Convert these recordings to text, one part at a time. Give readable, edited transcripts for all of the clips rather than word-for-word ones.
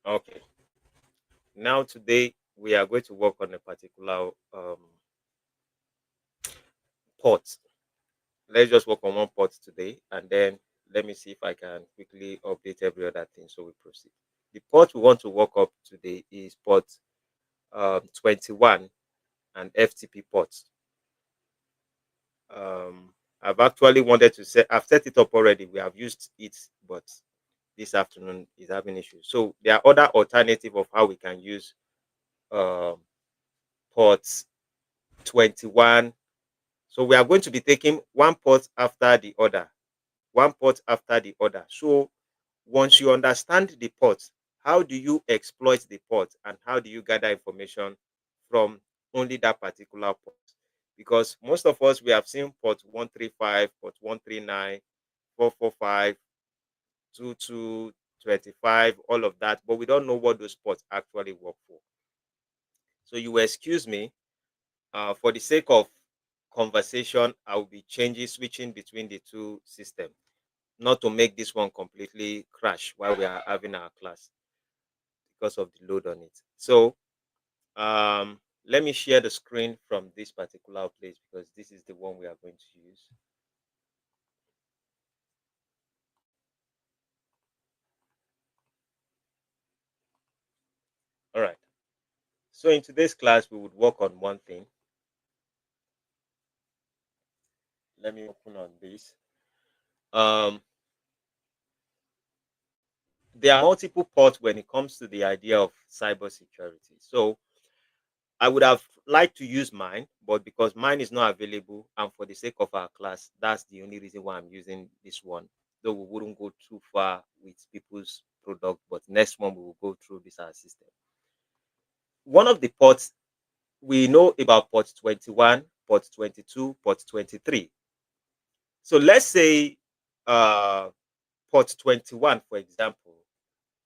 Okay. Now today we are going to work on a particular port. Let's just work on one port today, and then let me see if I can quickly update every other thing so we proceed. The port we want to work up today is port 21 and FTP ports. I've actually wanted to set, I've set it up already. We have used it, but this afternoon is having issues. So there are other alternative of how we can use um, ports 21. So we are going to be taking one port after the other, one port after the other. So once you understand the port, how do you exploit the port and how do you gather information from only that particular port? Because most of us, we have seen port 135, port 139, 445, 22, 25, all of that, but we don't know what those ports actually work for. So you will excuse me, for the sake of conversation, I will be switching between the two systems, not to make this one completely crash while we are having our class because of the load on it. So let me share the screen from this particular place because this is the one we are going to use. All right. So in today's class, we would work on one thing. Let me open on this. Um, there are multiple ports when it comes to the idea of cybersecurity. So I would have liked to use mine, but because mine is not available, and for the sake of our class, that's the only reason why I'm using this one. Though we wouldn't go too far with people's product, but next one we will go through this our system. One of the ports we know about port 21, port 22, port 23. So let's say uh, port 21, for example,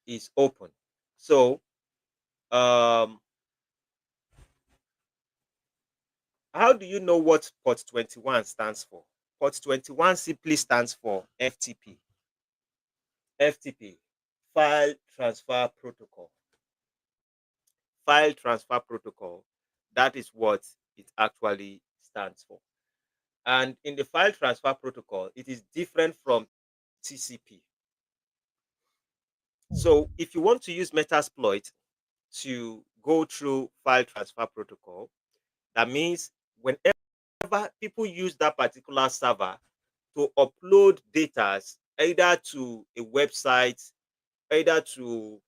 is open. So um, how do you know what port 21 stands for? Port 21 simply stands for FTP. FTP, File Transfer Protocol. File Transfer Protocol, that is what it actually stands for. And in the File Transfer Protocol, it is different from TCP. So if you want to use metasploit to go through File Transfer Protocol, that means whenever people use that particular server to upload data either to a website, either to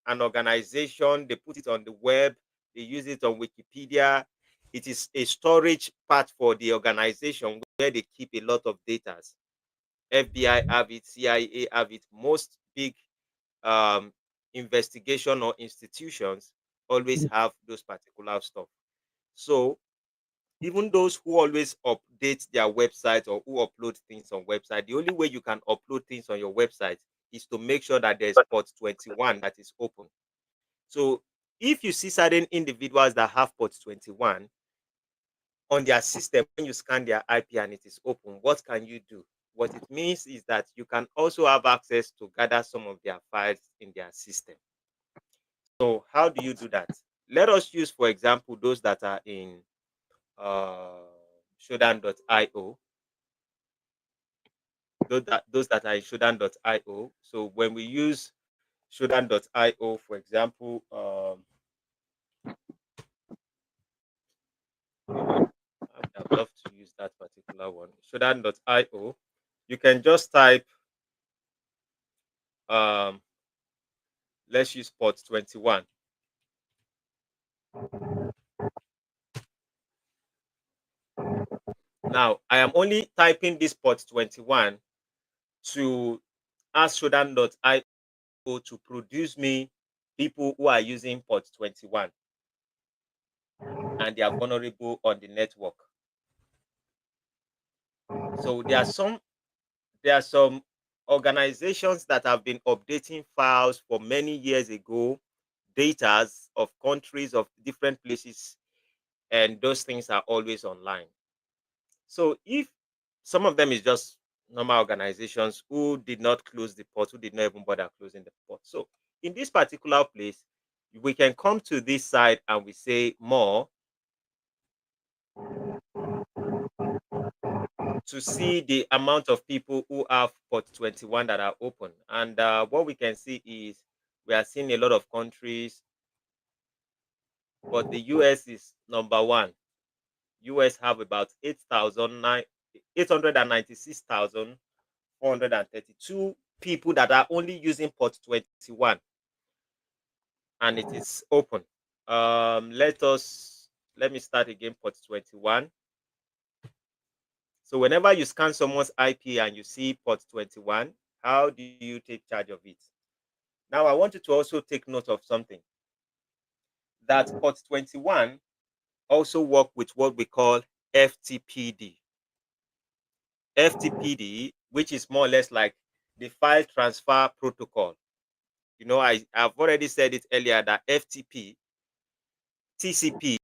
an organization, they put it on the web, they use it on Wikipedia. It is a storage part for the organization where they keep a lot of data. FBI have it, CIA have it. Most big um, investigation or institutions always have those particular stuff. So even those who always update their website or who upload things on website, the only way you can upload things on your website is to make sure that there's port 21 that is open. So if you see certain individuals that have port 21 on their system, when you scan their IP and it is open, what can you do? What it means is that you can also have access to gather some of their files in their system. So how do you do that? Let us use, for example, those that are in uh, shodan.io, those that are in shodan.io. So when we use shodan.io, for example, I would have loved to use that particular one, shodan.io. You can just type, um, let's use port 21. Now, I am only typing this port 21 to ask shodan.io to produce me people who are using port 21 and they are vulnerable on the network. So there are some organizations that have been updating files for many years ago, data of countries of different places, and those things are always online. So if some of them is just normal organizations who did not close the port, who did not even bother closing the port. So in this particular place, we can come to this side and we say more to see the amount of people who have port 21 that are open. And what we can see is we are seeing a lot of countries, but the US is number one. US have about 896,432 people that are only using port 21, and it is open. Let me start again. Port 21. So whenever you scan someone's IP and you see port 21, how do you take charge of it? Now I want you to also take note of something, that port 21 also work with what we call FTPD. FTPD, which is more or less like the file transfer protocol. I've already said it earlier that FTP, TCP,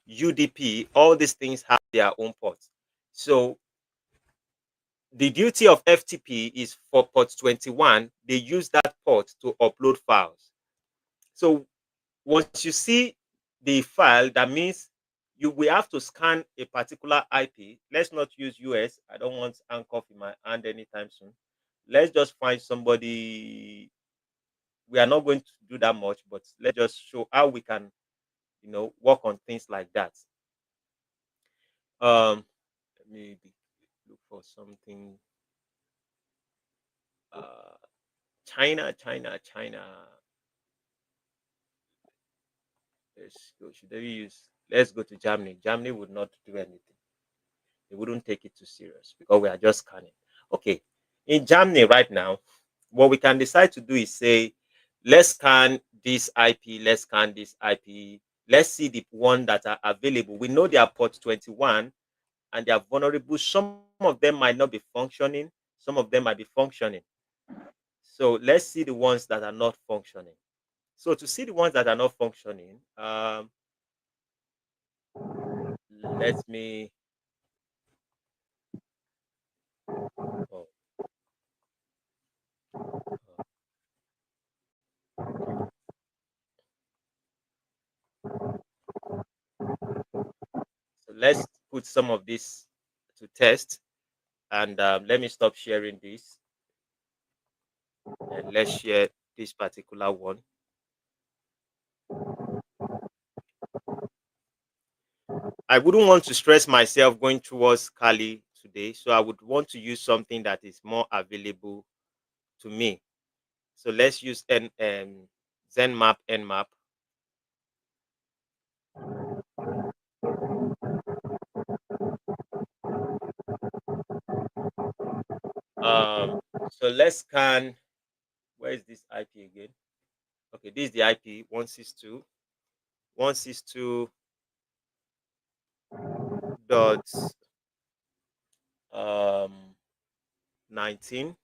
UDP, all these things have their own ports. So the duty of FTP is for port 21, they use that port to upload files. So once you see the file, that means you will have to scan a particular IP. Let's not use US. I don't want handcuff in my hand anytime soon. Let's just find somebody. We are not going to do that much, but let's just show how we can, work on things like that. Let me look for something. Uh, China. Let's go. Should they use? Let's go to Germany. Germany would not do anything. They wouldn't take it too serious because we are just scanning. Okay. In Germany right now, what we can decide to do is say, let's scan this IP, let's scan this IP, let's see the one that are available. We know they are port 21 and they are vulnerable. Some of them might not be functioning, some of them might be functioning. So let's see the ones that are not functioning. So to see the ones that are not functioning, let me oh, oh, so let's put some of this to test, and let me stop sharing this and let's share this particular one. I wouldn't want to stress myself going towards Cali today, so I would want to use something that is more available to me. So let's use ZenMap Nmap. So let's scan. Where is this IP again? Okay, this is the IP 162 dot 19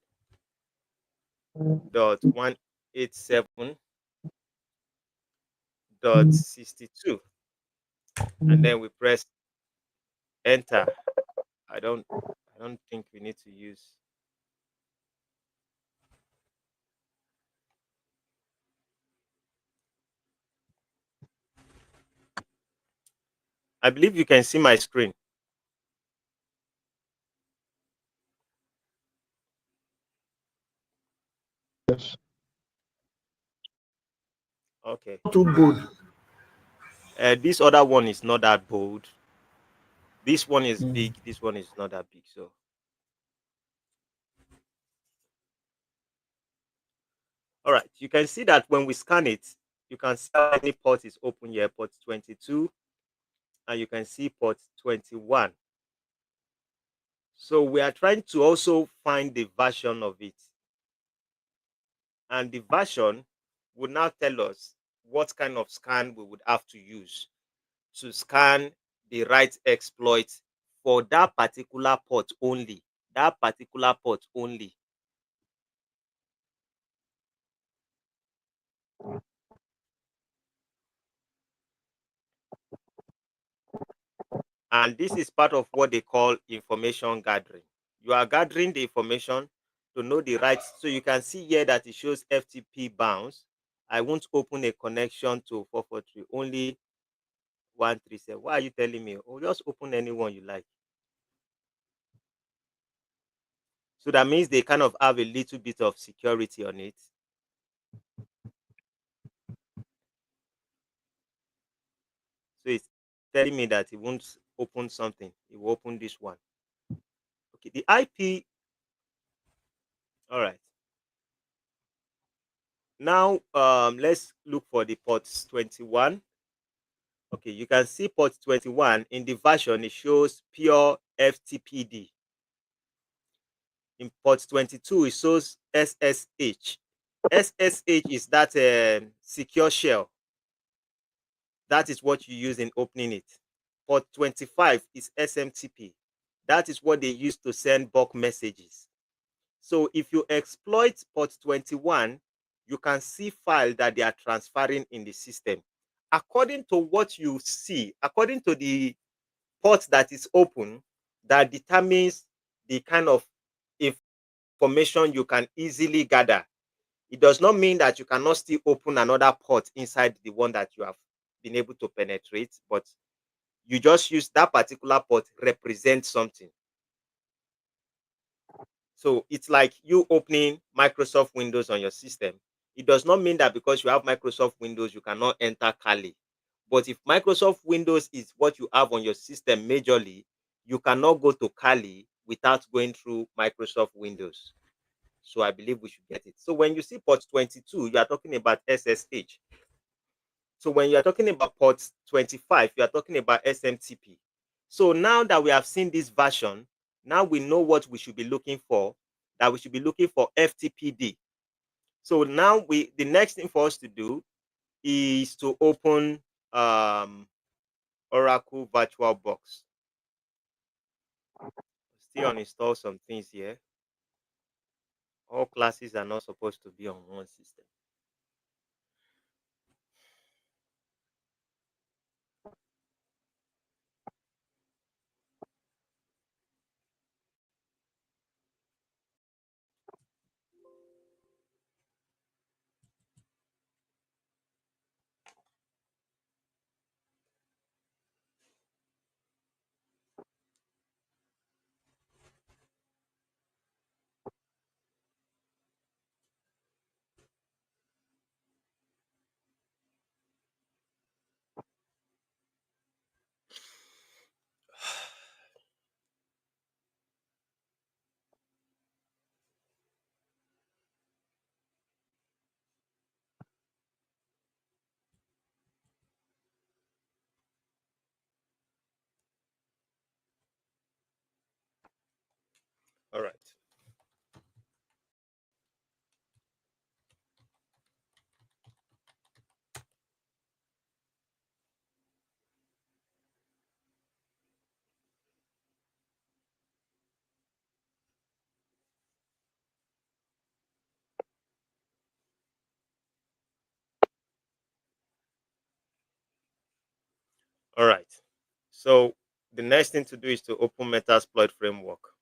dot 187 dot 62, and then we press enter. I don't think we need to use. I believe you can see my screen. Yes. Okay. Too good. This other one is not that bold. This one is Mm. big. This one is not that big. So, all right. You can see that when we scan it, you can see how many ports is open here. Port 22, and you can see port 21. So we are trying to also find the version of it, and the version would now tell us what kind of scan we would have to use to scan the right exploit for that particular port only. That particular port only. And this is part of what they call information gathering. You are gathering the information to know the right. So you can see here that it shows FTP bounce. I won't open a connection to 443, only 137. Why are you telling me? Oh, just open any one you like. So that means they kind of have a little bit of security on it. So it's telling me that it won't open something. It will open this one. Okay, the IP. All right. Now let's look for the ports 21. Okay, you can see port 21 in the version, it shows pure FTPD. In port 22, it shows SSH. SSH is that secure shell. That is what you use in opening it. Port 25 is SMTP. That is what they use to send bulk messages. So if you exploit port 21, you can see file that they are transferring in the system. According to what you see, according to the port that is open, that determines the kind of information you can easily gather. It does not mean that you cannot still open another port inside the one that you have been able to penetrate, but you just use that particular port represent something. So it's like you opening Microsoft Windows on your system. It does not mean that because you have Microsoft Windows, you cannot enter Kali. But if Microsoft Windows is what you have on your system majorly, you cannot go to Kali without going through Microsoft Windows. So I believe we should get it. So when you see port 22, you are talking about SSH. So when you are talking about port 25, you are talking about SMTP. So now that we have seen this version, now we know what we should be looking for, that we should be looking for FTPD. So now the next thing for us to do is to open um, Oracle VirtualBox. Still uninstall some things here. All classes are not supposed to be on one system. All right. All right. So the next thing to do is to open Metasploit framework.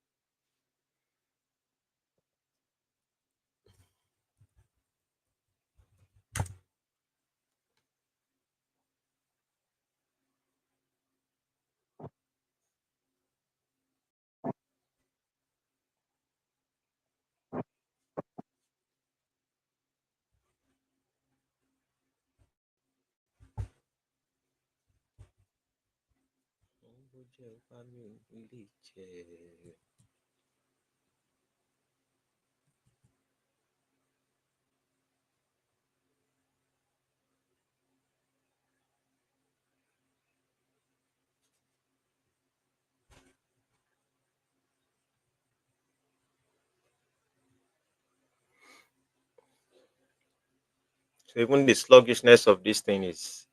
So even the sluggishness of this thing is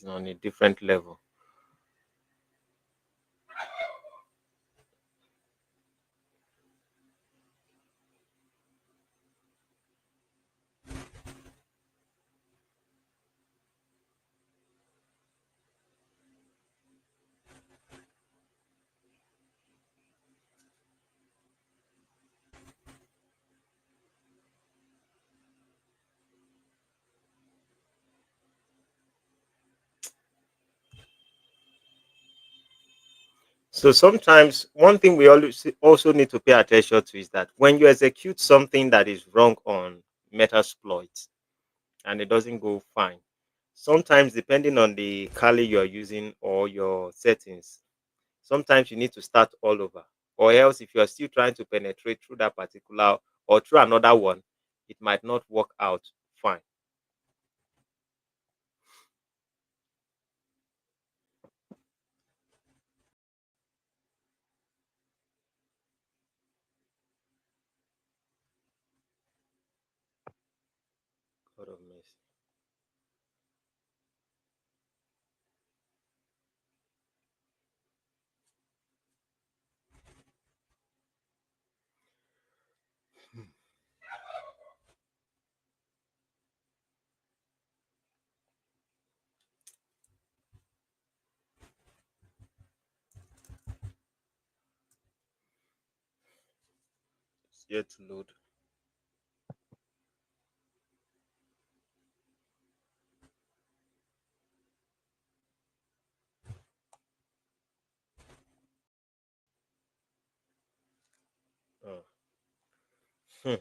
on a different level. So sometimes one thing we always also need to pay attention to is that when you execute something that is wrong on Metasploit and it doesn't go fine, sometimes depending on the Kali you're using or your settings, sometimes you need to start all over. Or else if you're still trying to penetrate through that particular or through another one, it might not work out fine. God of mercy. It's yet to load. Oh. Hmm.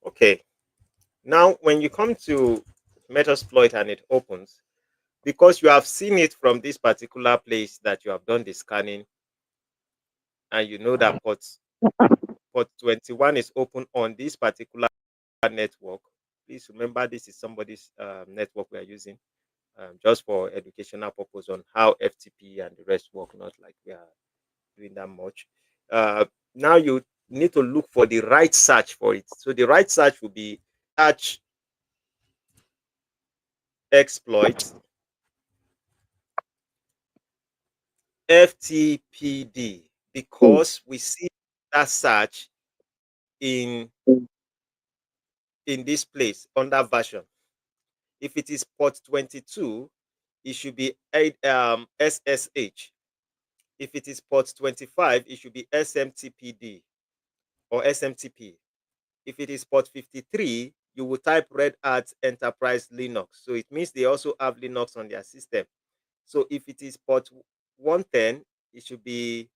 Okay. Now, when you come to Metasploit and it opens, because you have seen it from this particular place that you have done the scanning, and you know that port 21 is open on this particular network. Please remember this is somebody's network we are using just for educational purpose on how FTP and the rest work, not like we are doing that much. Now you need to look for the right search for it. So the right search will be search exploit FTPD because we see that search in this place under version. If it is port 22, it should be SSH. If it is port 25, it should be SMTPD or SMTP. If it is port 53, you will type Red Hat Enterprise Linux. So it means they also have Linux on their system. So if it is port 110, it should be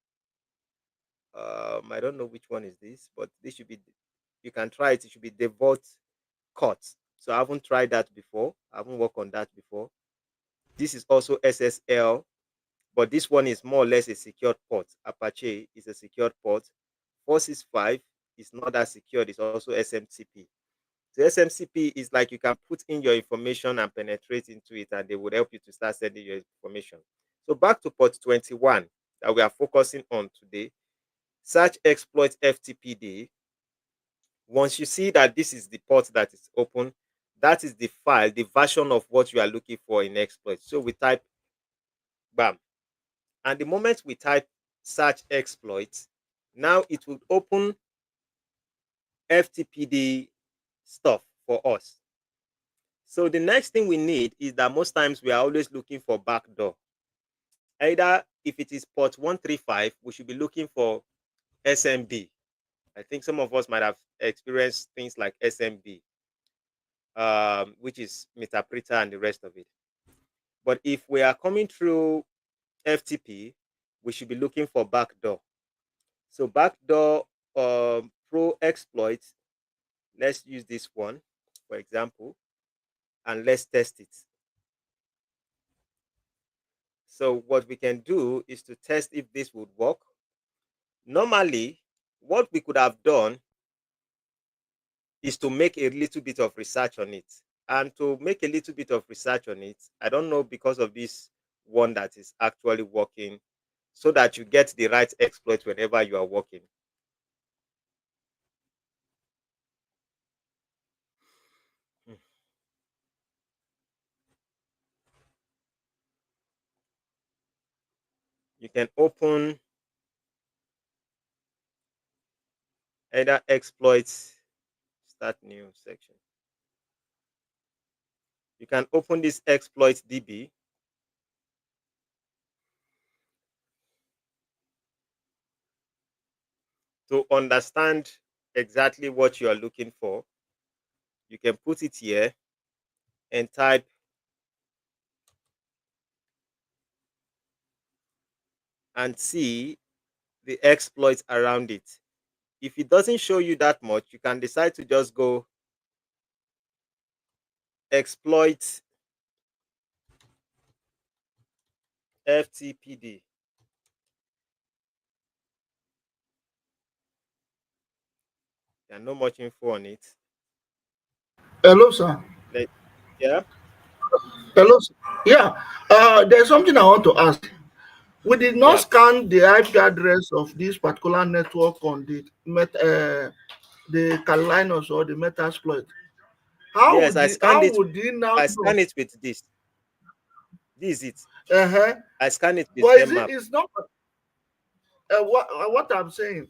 I don't know which one is this, but this should be, you can try it. It should be default cut. So I haven't tried that before. I haven't worked on that before. This is also SSL, but this one is more or less a secured port. Apache is a secured port. 465 is not that secured. It's also SMTP. So SMCP is like you can put in your information and penetrate into it, and they would help you to start sending your information. So back to port 21 that we are focusing on today. Search exploit FTPD. Once you see that this is the port that is open, that is the file, the version of what you are looking for in exploit. So we type bam. And the moment we type search exploit, now it will open FTPD stuff for us. So the next thing we need is that most times we are always looking for backdoor. Either if it is port 135, we should be looking for SMB. I think some of us might have experienced things like SMB, which is Metapreta and the rest of it. But if we are coming through FTP, we should be looking for backdoor. So backdoor pro exploit, let's use this one, for example, and let's test it. So what we can do is to test if this would work. Normally, what we could have done is to make a little bit of research on it. And to make a little bit of research on it, I don't know because of this one that is actually working, so that you get the right exploit whenever you are working. Hmm. You can open either exploits, start new section. You can open this exploit DB to understand exactly what you are looking for. You can put it here and type and see the exploits around it. If it doesn't show you that much, you can decide to just go exploit FTPD. There's not much info on it. Hello, sir. Let, yeah. Hello, sir. Yeah. There's something I want to ask. We did not Yeah. scan the IP address of this particular network on the Carolinas or the Metasploit. Yes, I scanned How it. would he now I know? scanned it with this. This is it. Uh-huh. I scanned it with But is it ZMAP. it's not what I'm saying.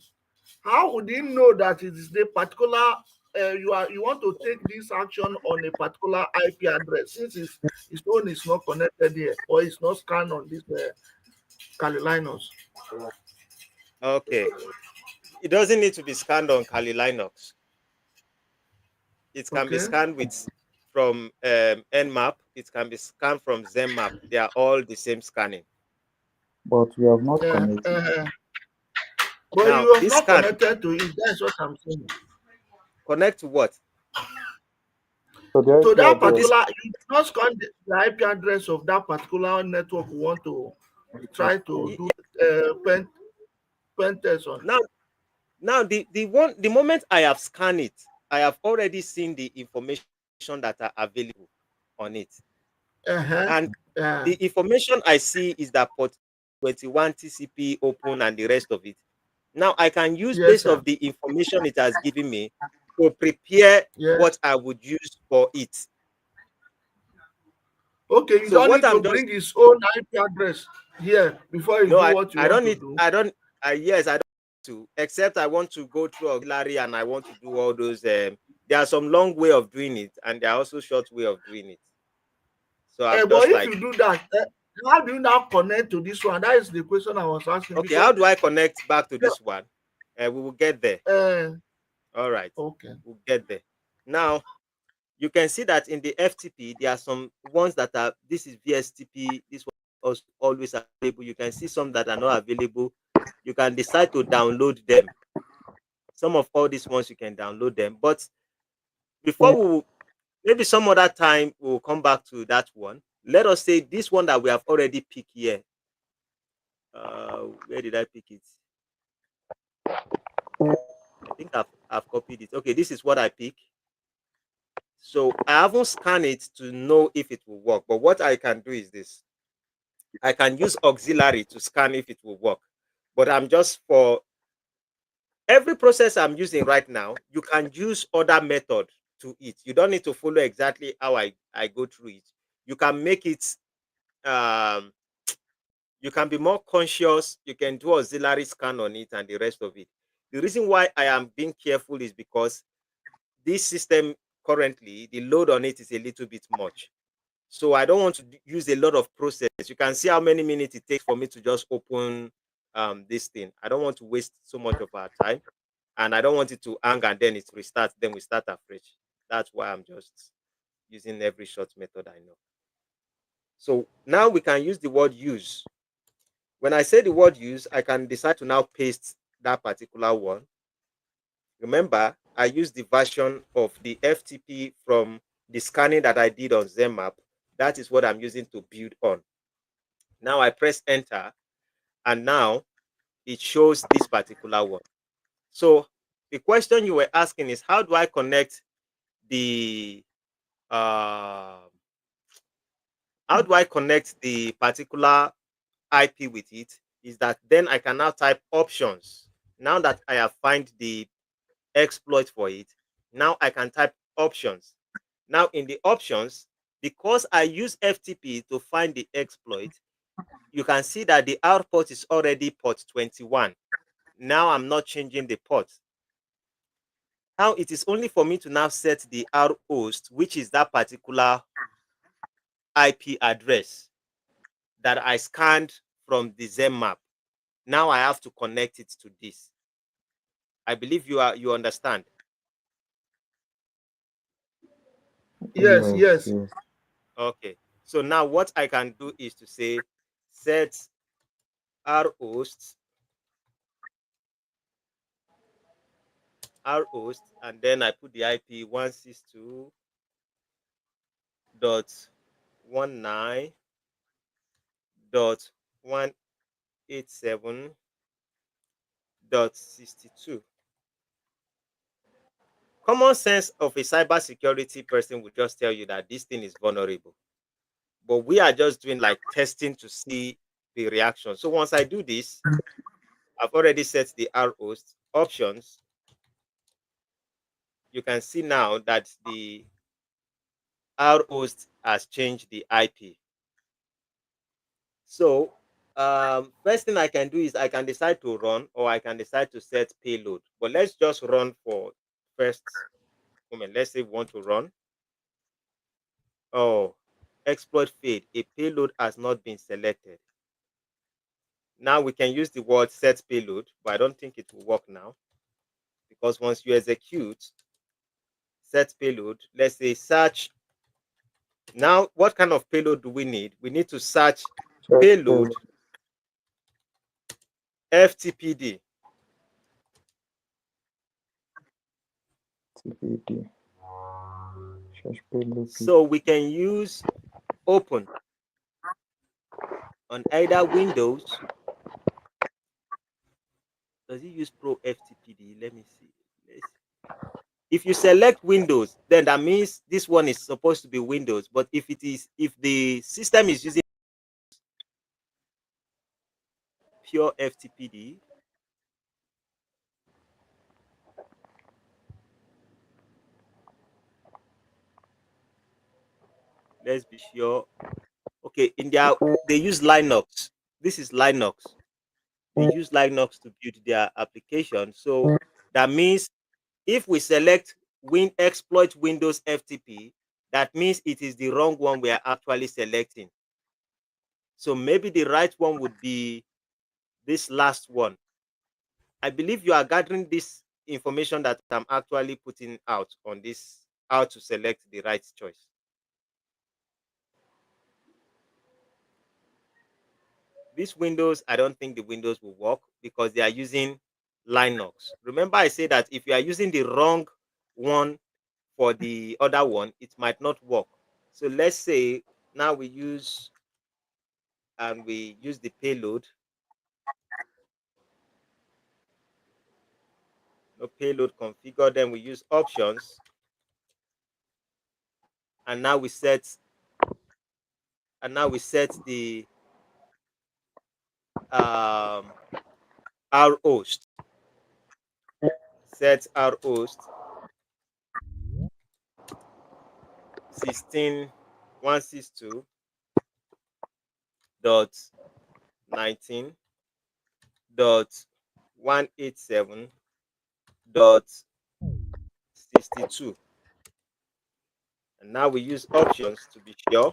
How would he know that it is the particular you want to take this action on a particular IP address since his phone is not connected here or it's not scanned on this Carolinas? Okay. It doesn't need to be scanned on Kali Linux. It can be Okay. scanned with from Nmap. It can be scanned from ZMAP. They are all the same scanning. But we have not Uh, connected. uh, but Now, you have this not scan connected to it. That's what I'm saying. connect to what? So the To IP that To address this. particular, you did not scan the IP address of that particular network you want to try to do pen test on. Now, the moment I have scanned it, I have already seen the information that are available on it. Uh-huh. And the Yeah. information I see is that port 21 TCP open and the rest of it. Now I can use Yes, based sir. of the information it has given me to prepare what Yes. I would use for it. Okay, you So don't what need to I'm just bring his own IP address here before you no, do what you I want don't to need do. I don't yes, I don't need to, except I want to go through auxiliary and I want to do all those there are some long way of doing it and there are also short way of doing it. So I'm But just if like, you do that, how do you now connect to this one? That is the question I was asking okay, because how do I connect back to yeah, this one? We will get there. All right, okay. we'll get there. Now, you can see that in the FTP, there are some ones that are, this is VSTP, this one is always available. You can see some that are not available. You can decide to download them. Some of all these ones, you can download them. But before maybe some other time, we'll come back to that one. Let us say this one that we have already picked here. Where did I pick it? I think I've copied it. Okay, this is what I pick. So I haven't scanned it to know if it will work. But what I can do is this. I can use auxiliary to scan if it will work. But I'm just for every process I'm using right now, you can use other method to it. You don't need to follow exactly how I go through it. You can make it um you can be more conscious, you can do auxiliary scan on it and the rest of it. The reason why I am being careful is because this system currently the load on it is a little bit much. So I don't want to use a lot of process. You can see how many minutes it takes for me to just open this thing. I don't want to waste so much of our time, and I don't want it to hang and then it restarts. Then we start afresh. That's why I'm just using every short method I know. So now we can use the word use. When I say the word use, I can decide to now paste that particular one. Remember, I used the version of the FTP from the scanning that I did on ZMAP. That is what I'm using to build on. Now I press enter and now it shows this particular one. So the question you were asking is how do I connect the uh, how do I connect the particular IP with it? Is that then I can now type options. Now that I have find the exploit for it, now I can type options. Now in the options, because I use FTP to find the exploit, you can see that the output is already port 21. Now I'm not changing the port. Now it is only for me to now set the R host, which is that particular IP address that I scanned from the ZEM map. Now I have to connect it to this. I believe you understand. Yes, Yes, yes. yes. Okay. So now what I can do is to say set r host and then I put the IP 162.19.187.62. Common sense of a cybersecurity person will just tell you that this thing is vulnerable. But we are just doing like testing to see the reaction. So once I do this, I've already set the R host options. You can see now that the R host has changed the IP. So first thing I can do is I can decide to run or I can decide to set payload. But let's just run for first moment. Let's say we want to run. Oh, exploit failed. A payload has not been selected. Now we can use the word set payload, but I don't think it will work now because once you execute set payload, let's say search. Now, what kind of payload do we need? We need to search Search payload payload. FTPD. TPD. Search payload P. So we can use open on either Windows. Does it use Pro FTPD? Let me see. If you select Windows, then that means this one is supposed to be Windows. But if the system is using pure FTPD, let's be sure. Okay, they use Linux. This is Linux. They use Linux to build their application. So that means if we select exploit Windows FTP, that means it is the wrong one we are actually selecting. So maybe the right one would be this last one. I believe you are gathering this information that I'm actually putting out on this, how to select the right choice. This Windows, I don't think the Windows will work because they are using Linux. Remember, I said that if you are using the wrong one for the other one, it might not work. So let's say now we use the payload. No payload configure, then we use options, and now we set the R host. Set R host 16.162.187.62. And now we use options to be sure.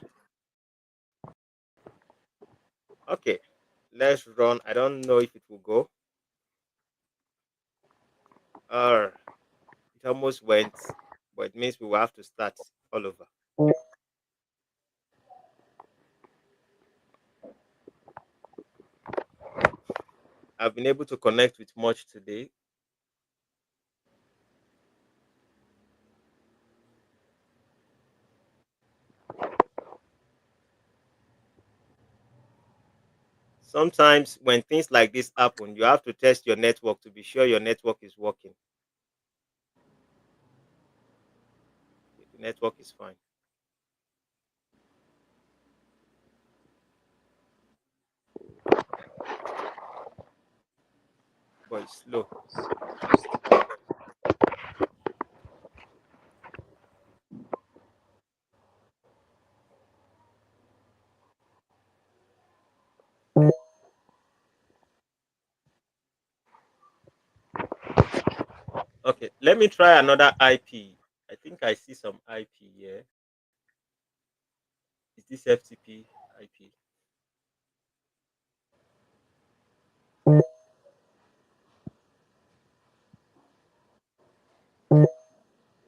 Okay, let's run. I don't know if it will go. It almost went, but it means we will have to start all over. I've been able to connect with much today. Sometimes when things like this happen, you have to test your network to be sure your network is working. The network is fine, but it's slow. Okay, let me try another IP. I think I see some IP here. Is this FTP IP?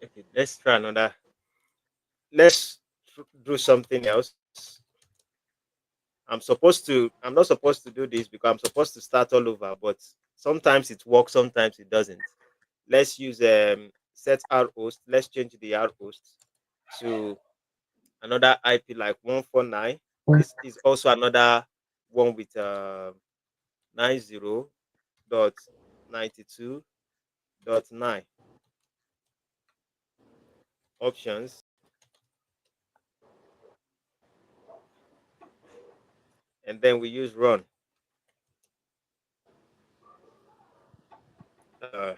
Okay, let's try another. Let's do something else. I'm not supposed to do this because I'm supposed to start all over, but sometimes it works, sometimes it doesn't. Let's use set R host. Let's change the R host to another IP like 149. This is also another one with 90.92.9 options, and then we use run. It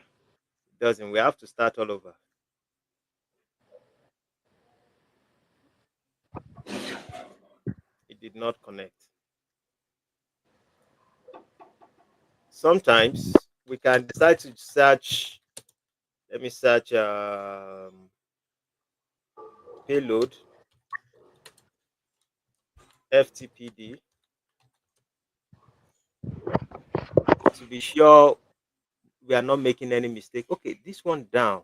doesn't. We have to start all over. It did not connect. Sometimes we can decide to search. Let me search payload FTPD to be sure we are not making any mistake. Okay, this one down.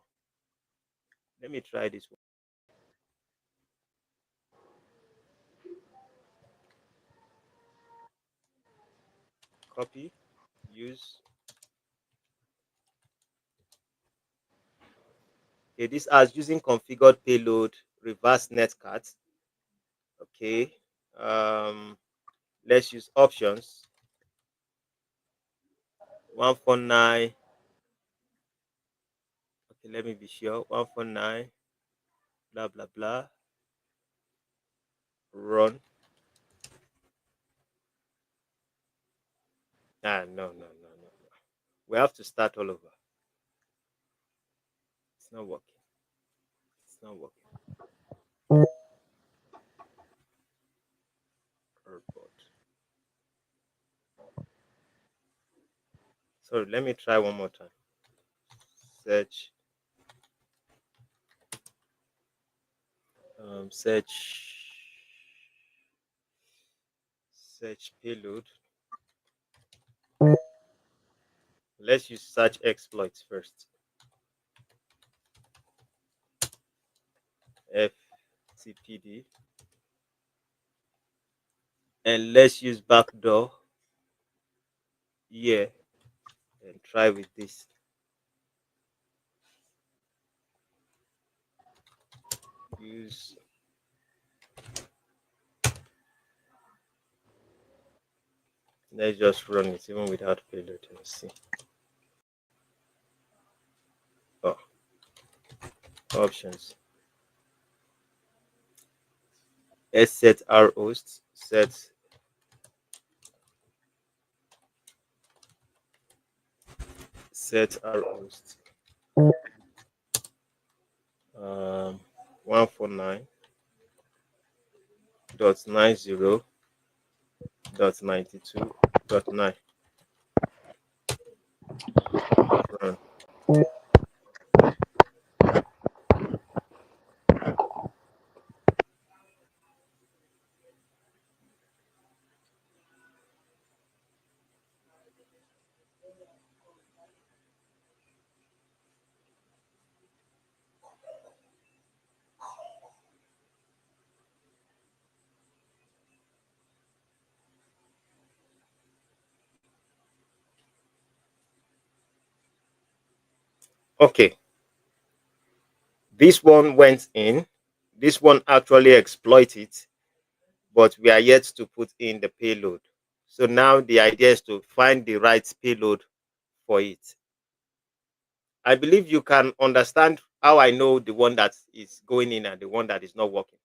Let me try this one. Copy, use. Okay, this as using configured payload reverse netcat. Okay, let's use options 149. Okay, let me be sure 149 blah blah blah run. No. We have to start all over. It's not working. It's not working. Report. Sorry, let me try one more time. Search. Search. Search payload. Let's use search exploits first. FTPD. And let's use backdoor here and try with this. Use let's just run it even without payload and see. Oh, options. S set R host set R host 149.90.92.9 run. Okay, this one went in. This one actually exploited it, but we are yet to put in the payload. So now the idea is to find the right payload for it. I believe you can understand how I know the one that is going in and the one that is not working.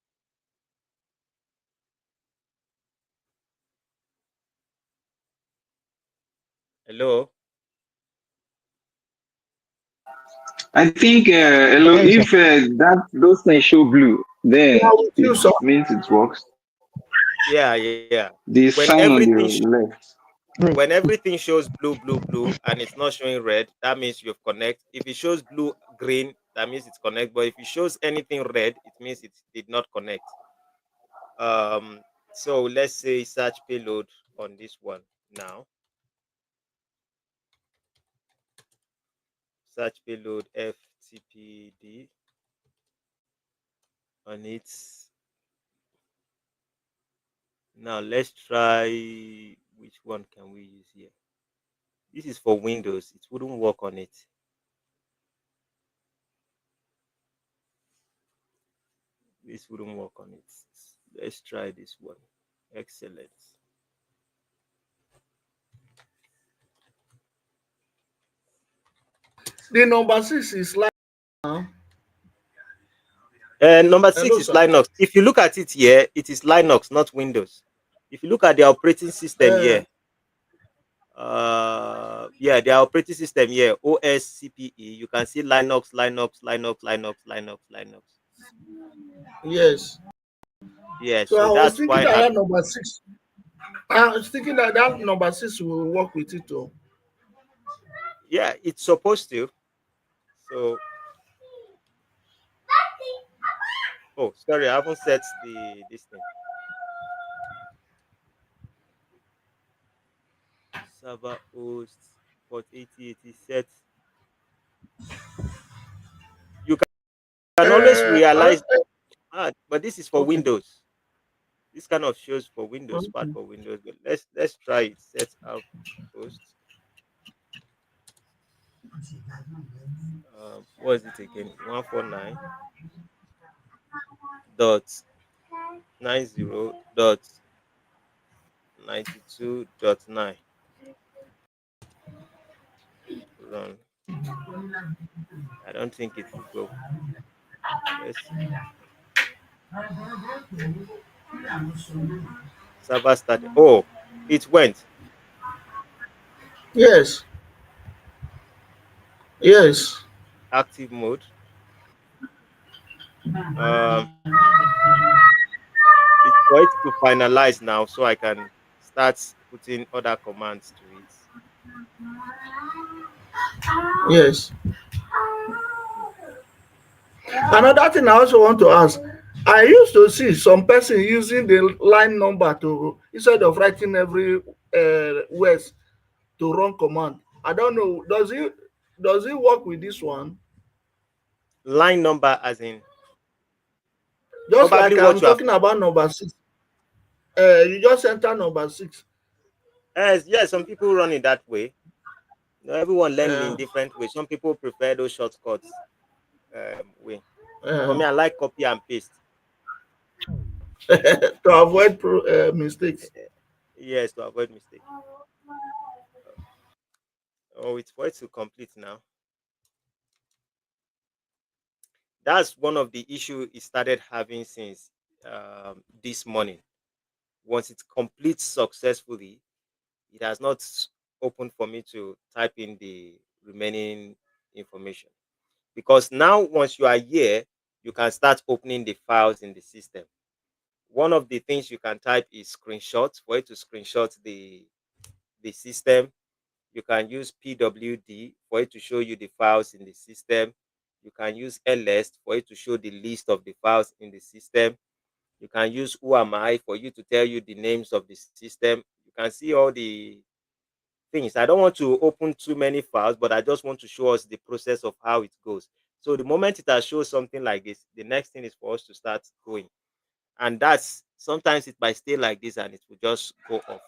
Hello? I think hello, Yes, sir. if that those things show blue, Yeah, then with it you, sir. means it works. Yeah. The When sign on everything the left. when everything shows blue, and it's not showing red, that means you've connect. If it shows blue, green, that means it's connect. But if it shows anything red, it means it did not connect. Um, so let's say search payload on this one now. Search payload FTPD on its Now let's try, which one can we use here? This is for Windows. It wouldn't work on it. This wouldn't work on it. Let's try this one. Excellent. The number 6 is like Number six hello, is sir. Linux. If you look at it here, it is Linux, not Windows. If you look at the operating system Uh, here, yeah, the operating system here, OS CPE, you can see Linux, Linux, Linux, Linux, Linux, Linux. yes. Yeah, So so I was that's thinking why that that number 6. I was thinking that that number 6 will work with it too. yeah, it's supposed to. So, oh, sorry, I haven't set the this thing. Server host port 8080 set. You can always realize, but this is for Okay. Windows. This kind of shows for Windows, part for Windows. But let's try it. Set up host. What is it again? 149.90.92.9. Run. I don't think it will go. Let's server started. Oh, it went. Yes. Yes. Active mode. Um, it's for it to finalize now, so I can start putting other commands to it. Yes. Another thing I also want to ask, I used to see some person using the line number to instead of writing every words to run command. I don't know. Does it work with this one? Line number, as in Just probably like what I'm you have. talking about number 6. You just enter number 6. Yeah, some people run it that way. Everyone learn in Uh, different ways. Some people prefer those shortcuts way. For uh, me, I like copy and paste. to avoid mistakes. Yes, to avoid mistake. Oh, it's for it to complete now. That's one of the issue it started having since this morning. Once it completes successfully, it has not opened for me to type in the remaining information. Because now, once you are here, you can start opening the files in the system. One of the things you can type is screenshot. For you to screenshot the system, you can use pwd for it to show you the files in the system. You can use ls for it to show the list of the files in the system. You can use who am I for you to tell you the names of the system. You can see all the things. I don't want to open too many files, but I just want to show us the process of how it goes. So the moment it has shown something like this, the next thing is for us to start going. And that's sometimes it might stay like this and it will just go off.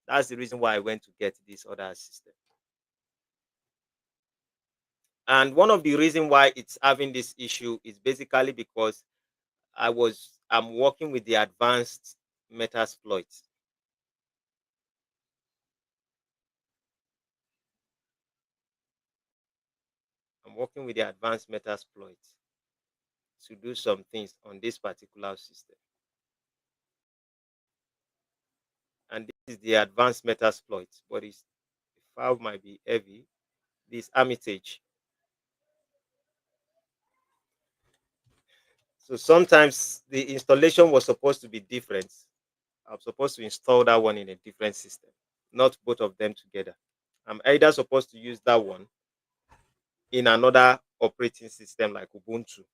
That's the reason why I went to get this other system. And one of the reason why it's having this issue is basically because I'm working with the advanced metasploit. I'm working with the advanced metasploit to do some things on this particular system. And this is the advanced metasploit, but the file might be heavy. This Armitage. So sometimes the installation was supposed to be different. I'm supposed to install that one in a different system, not both of them together. I'm either supposed to use that one in another operating system like Ubuntu.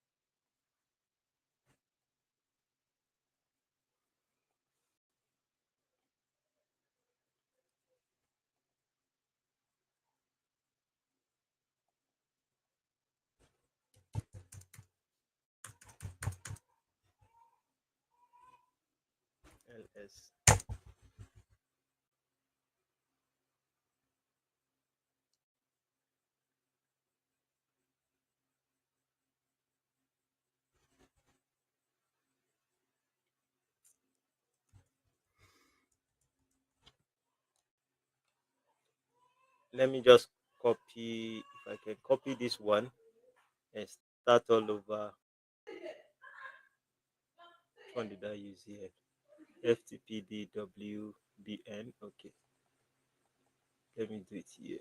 ls Let me just copy, if I can copy this one and start all over. Which one did I use here? FTPDWBN. Okay, let me do it here.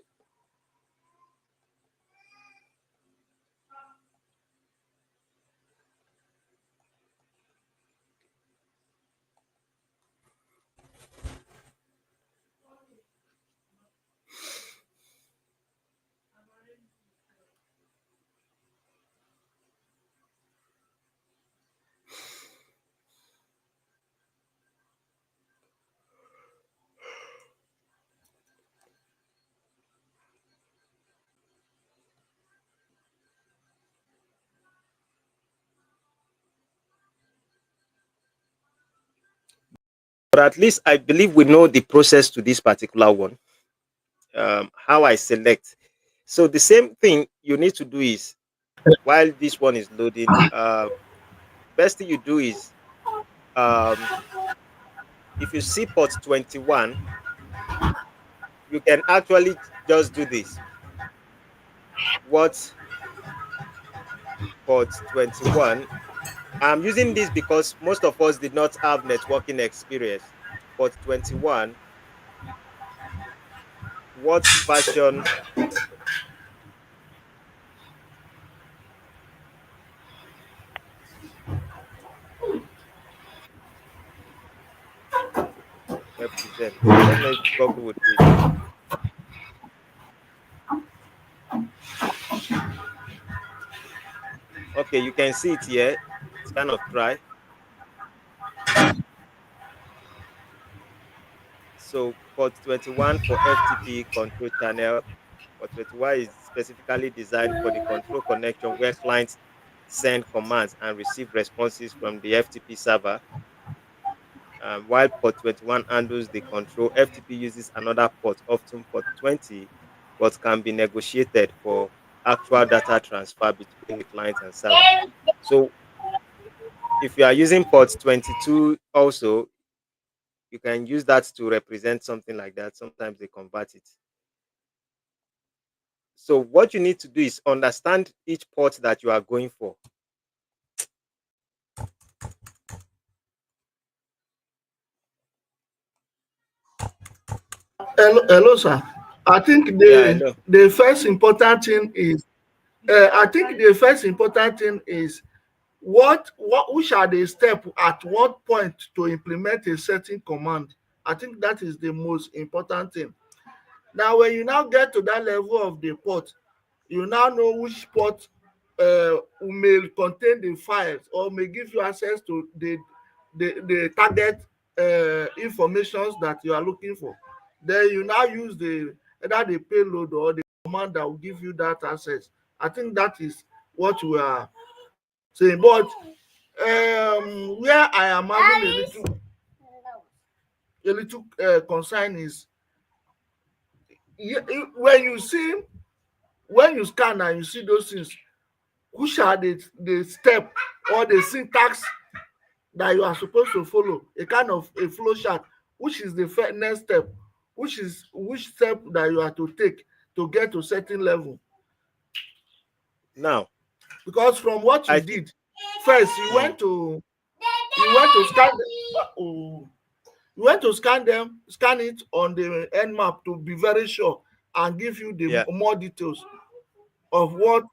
But at least I believe we know the process to this particular one. How I select. So the same thing you need to do is, while this one is loading, best thing you do is, um, if you see port 21, you can actually just do this. What port 21? I'm using this because most of us did not have networking experience. Port 21, what version represent? I don't know if Google would do it. Okay, you can see it here. It's kind of dry. So port 21 for FTP control channel. Port 21 is specifically designed for the control connection where clients send commands and receive responses from the FTP server. While port 21 handles the control, FTP uses another port, often port 20, but can be negotiated for actual data transfer between the client and server. So if you are using port 22 also, you can use that to represent something like that. Sometimes they convert it. So what you need to do is understand each port that you are going for. Hello, sir. I think Yeah, I know. the first important thing is I think the first important thing is what which are the step at what point to implement a certain command. I think that is the most important thing. Now, when you now get to that level of the port, you now know which port may contain the files or may give you access to the target informations that you are looking for. Then you now use the either the payload or the command that will give you that access. I think that is what we are saying. But where I am having a little concern is when you see when you scan and you see those things, which are the step or the syntax that you are supposed to follow, a kind of a flow chart, which is the next step, which step that you are to take to get to certain level. Now, Because from what you I think, did, first you mm, went to you went to scan oh, you went to scan it on the nmap to be very sure and give you the yeah, more details of what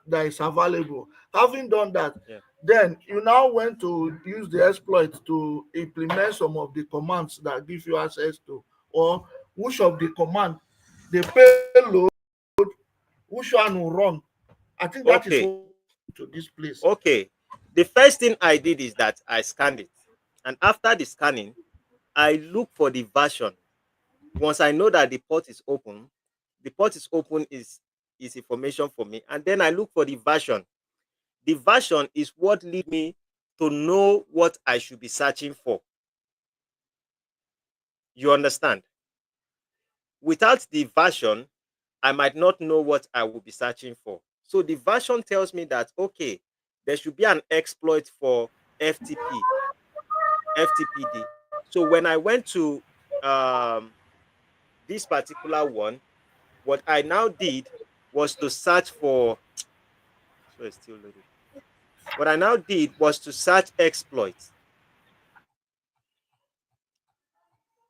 that is available. Having done that, yeah. then you now went to use the exploit to implement some of the commands that give you access to, or which of the command, the payload, which one will run. I think that is Okay, what to this place. okay. The first thing I did is that I scanned it. And after the scanning, I look for the version. Once I know that the port is open is information for me. And then I look for the version. The version is what lead me to know what I should be searching for. You understand? Without the version, I might not know what I will be searching for. So the version tells me that, okay, there should be an exploit for FTP, FTPD. So when I went to um, this particular one, what I now did was to search for, so it's still loading. What I now did was to search exploits,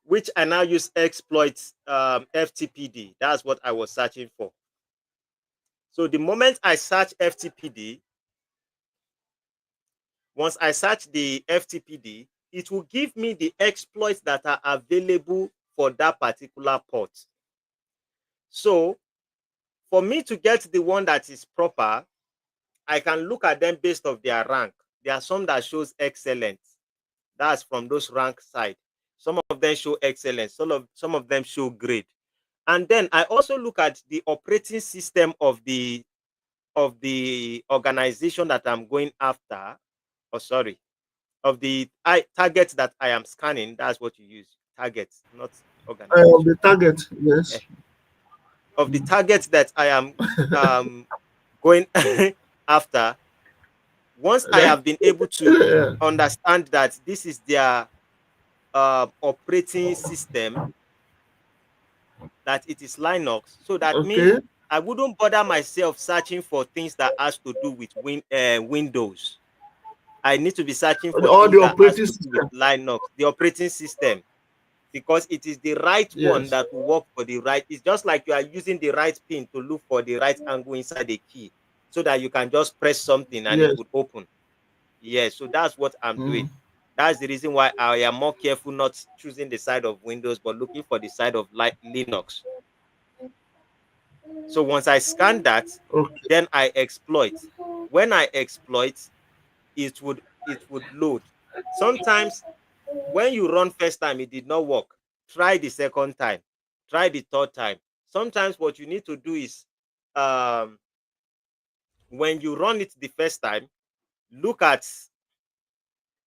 which I now use exploits FTPD. That's what I was searching for. So the moment I search FTPD, once I search the FTPD, it will give me the exploits that are available for that particular port. So for me to get the one that is proper, I can look at them based on their rank. There are some that shows excellent. That's from those rank side. Some of them show excellence. Some of them show grade. And then I also look at the operating system of the organization that I'm going after. Oh, sorry, of the targets that I am scanning. That's what you use. Targets, not organization. The target, Eh, yes. of the targets that I am going after. Once I Then, have been able to understand that this is their operating system, that it is Linux, so that means okay. I wouldn't bother myself searching for things that has to do with Windows. I need to be searching for All things the that has operating to do with system. Linux, the operating system, because it is the right one Yes. that will work for the right. It's just like you are using the right pin to look for the right angle inside the key, so that you can just press something and it Yes. would open. Yes, so that's what I'm doing. Mm. That's the reason why I am more careful not choosing the side of Windows, but looking for the side of Linux. So once I scan that, Okay. then I exploit. When I exploit, it would load. Sometimes when you run first time, it did not work. Try the second time. Try the third time. Sometimes what you need to do is, um, when you run it the first time, look at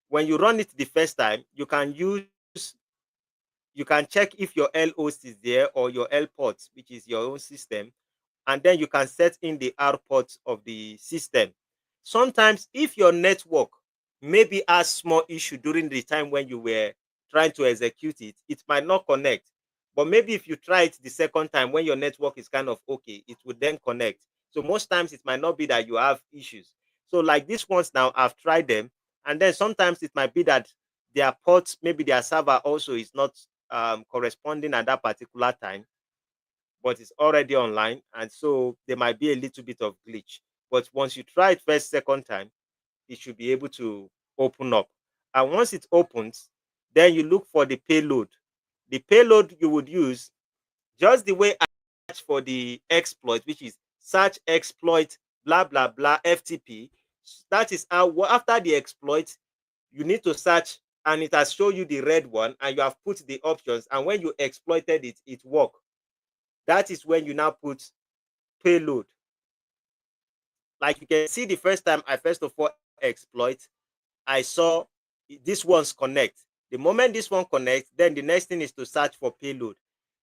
when you run it the first time, you can check if your L host is there or your L port, which is your own system, and then you can set in the R port of the system. Sometimes if your network maybe has small issue during the time when you were trying to execute it, it might not connect. But maybe if you try it the second time when your network is kind of okay, it would then connect. So most times it might not be that you have issues. So like these ones now, I've tried them, and then sometimes it might be that their ports, maybe their server also is not corresponding at that particular time, but it's already online, and so there might be a little bit of glitch. But once you try it first, second time, it should be able to open up. And once it opens, then you look for the payload. The payload you would use just the way I search for the exploit, which is search exploit blah blah blah FTP. That is how after the exploit, you need to search, and it has shown you the red one, and you have put the options. And when you exploited it, it worked. That is when you now put payload. Like you can see, the first time I first of all exploit, I saw this one's connect. The moment this one connects, then the next thing is to search for payload.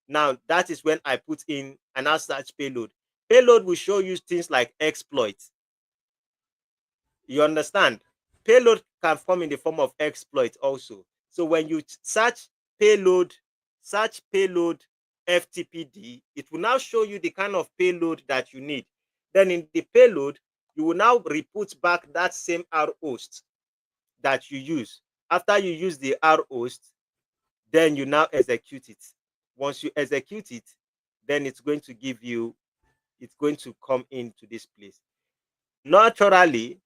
Now that is when I put in and now search payload. Payload will show you things like exploit. You understand? Payload can come in the form of exploit also. So when you payload, search payload FTPD, it will now show you the kind of payload that you need. Then in the payload, you will now reput back that same R host that you use. After you use the R host, then you now execute it. Once you execute it, then it's going to give you, it's going to come into this place. Naturally,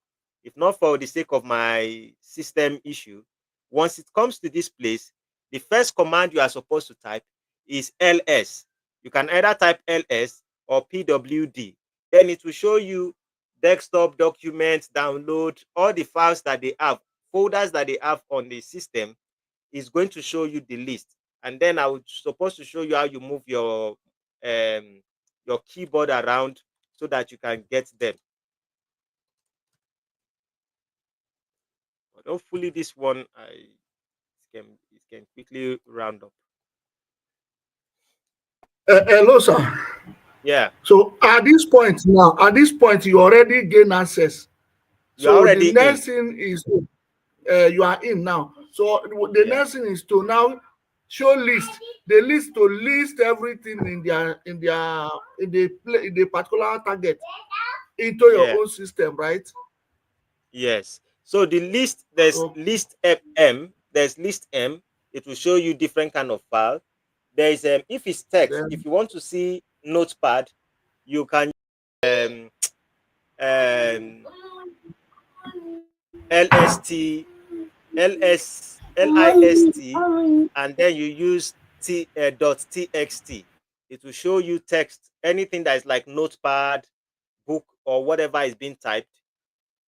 if not for the sake of my system issue, once it comes to this place, the first command you are supposed to type is ls. You can either type ls or pwd. Then it will show you desktop, documents, download, all the files that they have, folders that they have on the system. Is going to show you the list. And then I was supposed to show you how you move your keyboard around so that you can get them. But hopefully this one it can quickly round up. Hello, sir. Yeah, So at this point, you already gain access. you're So the already in. next thing is you are in now. So the Yeah. next thing is to now show list. They list to list everything in the particular target into your Yeah. own system, right? Yes. So the list, there's So list M, there's list M. It will show you different kind of file. There is if it's text, if then you want to see notepad, you can um um LST LIST, and then you use dot txt. It will show you text, anything that is like notepad, book, or whatever is being typed.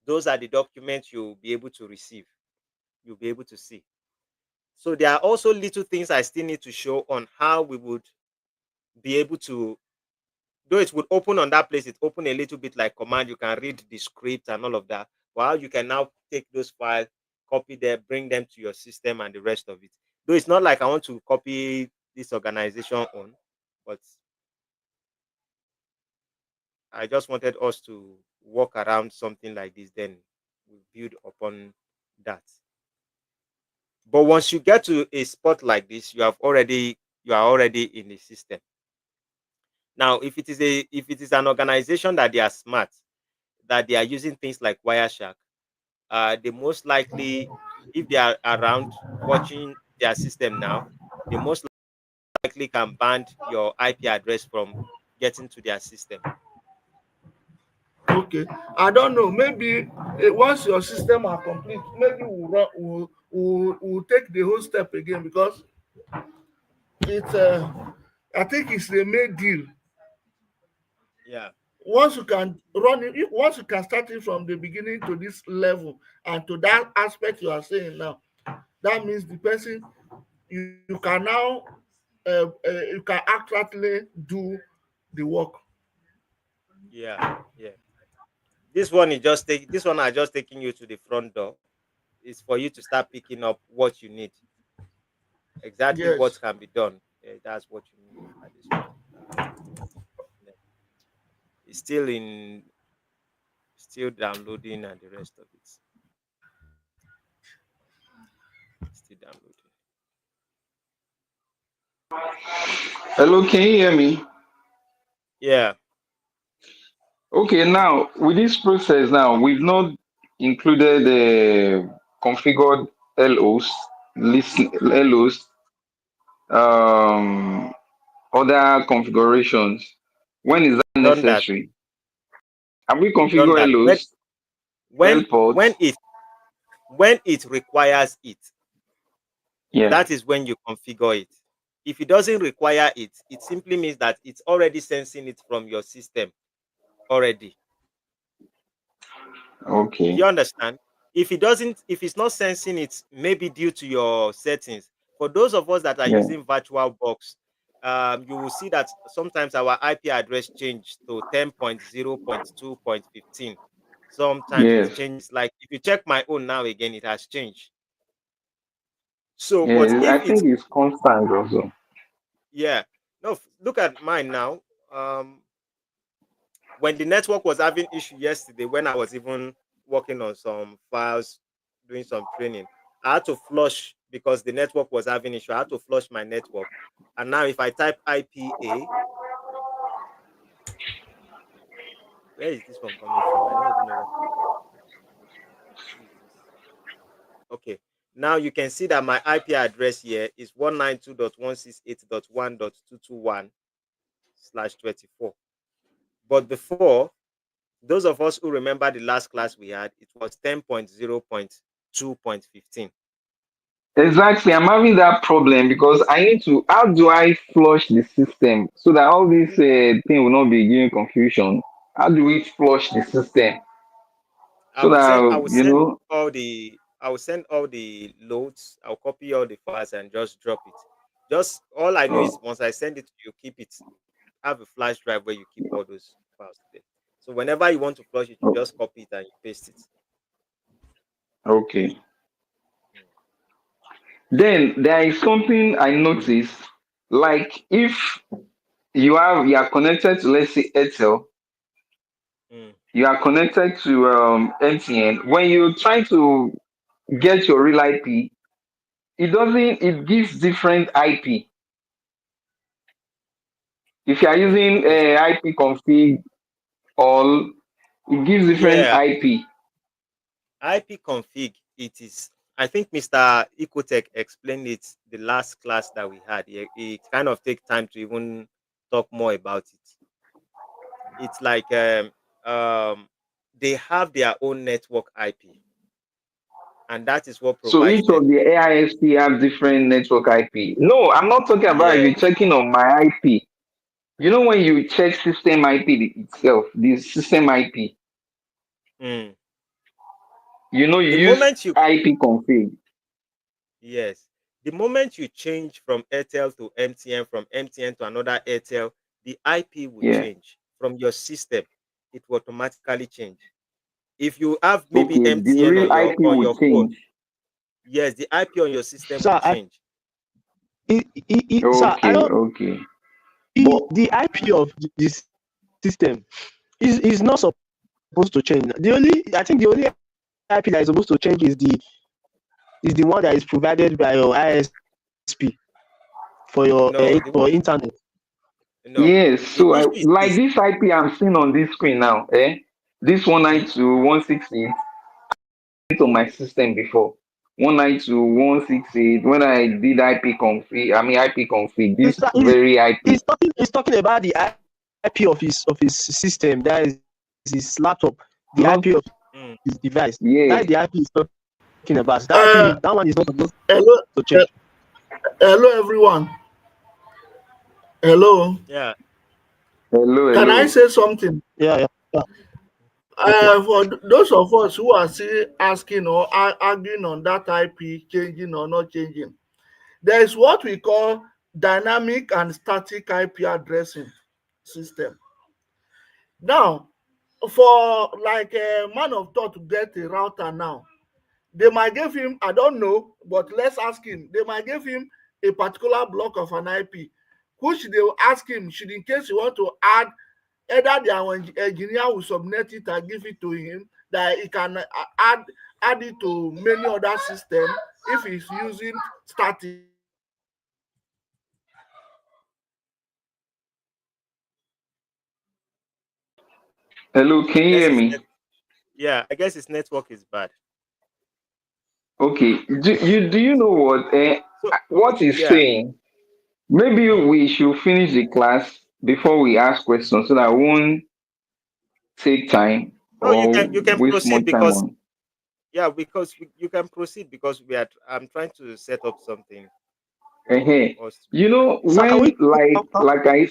Those are the documents you'll be able to receive. You'll be able to see. So there are also little things I still need to show on how we would be able to, though it would open on that place, it open a little bit like command. You can read the script and all of that. While you can now take those files, copy them, bring them to your system and the rest of it. Though it's not like I want to copy this organization on, but I just wanted us to walk around something like this, then we build upon that. But once you get to a spot like this, you are already in the system. Now, if it is an organization that they are smart, that they are using things like Wireshark, they most likely, if they are around watching their system now, they most likely can ban your IP address from getting to their system. okay, I don't know. Maybe once your system are complete, maybe we'll take the whole step again because it's I think it's the main deal. Yeah, Once you can run it, once you can start it from the beginning to this level and to that aspect you are saying now, that means the person you can now you can accurately do the work. yeah, yeah. This one I just taking you to the front door. Is for you to start picking up what you need, exactly Yes. what can be done. That's what you need at this point. Yeah. It's still downloading and the rest of it. Still downloading. Hello, can you hear me? Yeah. Okay, now with this process, now we've not included the configured LOs, LOs, um, other configurations. When is that We've done that. necessary? Have we We've done configured that. LOs, L When ports? when it requires it, Yeah. that is when you configure it. If it doesn't require it, it simply means that it's already sensing it from your system already. Do Okay. you understand? If it's not sensing it, maybe due to your settings. For those of us that are Yeah. using VirtualBox, you will see that sometimes our IP address changed to 10.0.2.15. Sometimes it Yes. changes. Like if you check my own now again, it has changed. So, but Yeah. if I it's, think it's constant also. yeah, no, look at mine now. When the network was having issue yesterday, when I was even working on some files, doing some training, I had to flush because the network was having issue. I had to flush my network. And now if I type IPA, where is this one coming from? I don't even know what is this. Okay. Now you can see that my IP address here is 192.168.1.221 slash 24. But before, those of us who remember the last class we had, it was 10.0.2.15. Exactly. I'm having that problem because I need to. How do I flush the system so that all this thing will not be giving confusion? How do we flush the system so I that will send I will send all the loads, I'll copy all the files and just drop it. Just all I know is Oh, once I send it to you, keep it, have a flash drive where you keep all those files there. So whenever you want to flush it, you oh, just copy it and you paste it. okay. Then there is something I noticed. Like if you are connected to, let's say, Airtel, Mm. you are connected to MTN. When you try to get your real IP, it doesn't. It gives different IP. If you are using Okay. IP config, all it gives different Yeah, IP. IP config. It is. I think Mr. Ecotech explained it the last class that we had. It kind of take time to even talk more about it. It's like they have their own network IP, and that is what So provides each them. of the AISP have different network IP. No, I'm not talking about if you're Yes. checking on my IP. You know when you check system IP itself, the system IP, Mm. you The use moment you IP config. Yes. The moment you change from Airtel to MTN, from MTN to another Airtel, the IP will Yeah. change from your system. It will automatically change. If you have maybe Okay, the MTN real IP on will your phone, change. yes, the IP on your system will Sir, change. sir, I Okay, don't okay. But the IP of the system is not supposed to change. I think the only IP that is supposed to change is the one that is provided by your ISP for No, internet. no. yes, The so I issue is like this. this IP I'm seeing on this screen now, This one nine Mm, two one six eight on my system before. 192.168. When I did IP config, It's, this it's, very IP. it's talking about the IP of his system. That is his laptop. The IP of his Not device. mm. That is the IP he's yeah. talking about. That one is not supposed Uh, to change. hello, uh, hello, everyone. Hello. Yeah. Hello, Can I hello. say something? Yeah. Okay. For those of us who are still asking or arguing on that IP changing or not changing, there is what we call dynamic and static IP addressing system. Now, for like a man of thought to get a router now, they might give him, I don't know, but let's ask him. They might give him a particular block of an IP, which they will ask him, should in case you want to add, either the engineer will submit it and give it to him, that he can add it to many other systems if he's using static. Hello, can I you guess hear his me? net, yeah, I guess his network is bad. Okay. Do you know what? So What is yeah. saying? Maybe Mm. we should finish the class before we ask questions so that we won't take time No, or you can waste more proceed time because on. yeah, because you can proceed because I'm trying to set up something for uh us to. You know, Sir, can we? when like I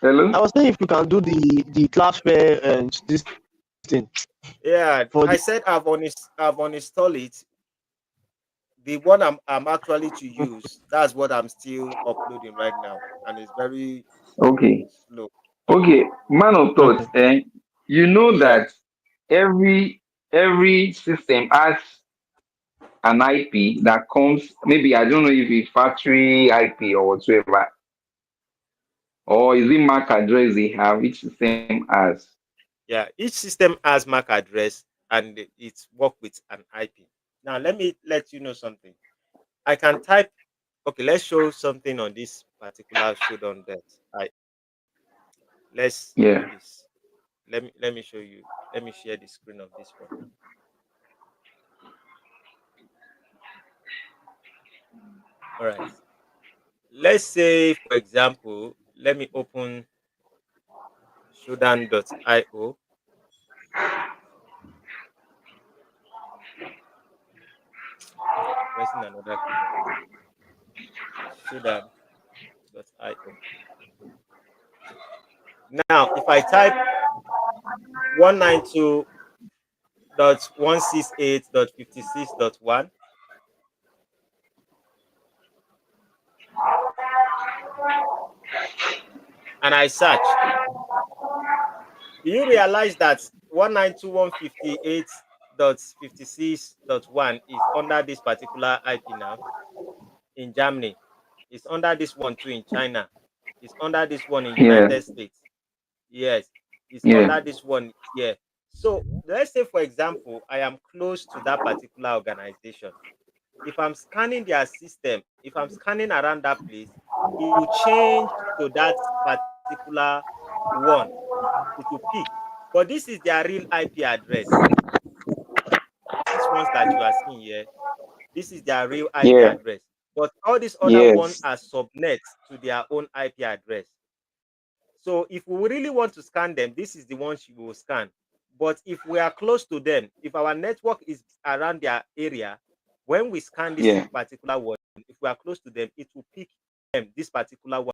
hello? I was saying if we can do the class fair and this thing Yeah, for the. I said I've uninstalled it. The one I'm actually to use, that's what I'm still uploading right now, and it's very Okay. slow. Okay. Man of thought, Okay. you know Yeah. that every system has an IP that comes, maybe I don't know if it's factory IP or whatsoever, or is it MAC address they have, each system has. Yeah, each system has MAC address and it's work with an IP. Now let me let you know something. I can type. Okay, let's show something on this particular showdown that I let's Yeah. do this. Let me show you. Let me share the screen of this one. All right. Let's say for example, let me open showdown.io. Pressing another keyboard. Showdown.io. Now, if I type 192.168.56.1 and I search, do you realize that 192.158.56.1 is under this particular IP now in Germany? It's under this one too in China. It's under this one in Yeah. United States. Yes, it's Yeah. under this one here. So let's say, for example, I am close to that particular organization. If I'm scanning their system, if I'm scanning around that place, it will change to that particular one. It will pick. But this is their real IP address. These ones that you are seeing here, this is their real IP Yeah. address. But all these other ones Yes. are subnets to their own IP address. So if we really want to scan them, this is the ones you will scan. But if we are close to them, if our network is around their area, when we scan this Yeah. particular one, if we are close to them, it will pick them, this particular one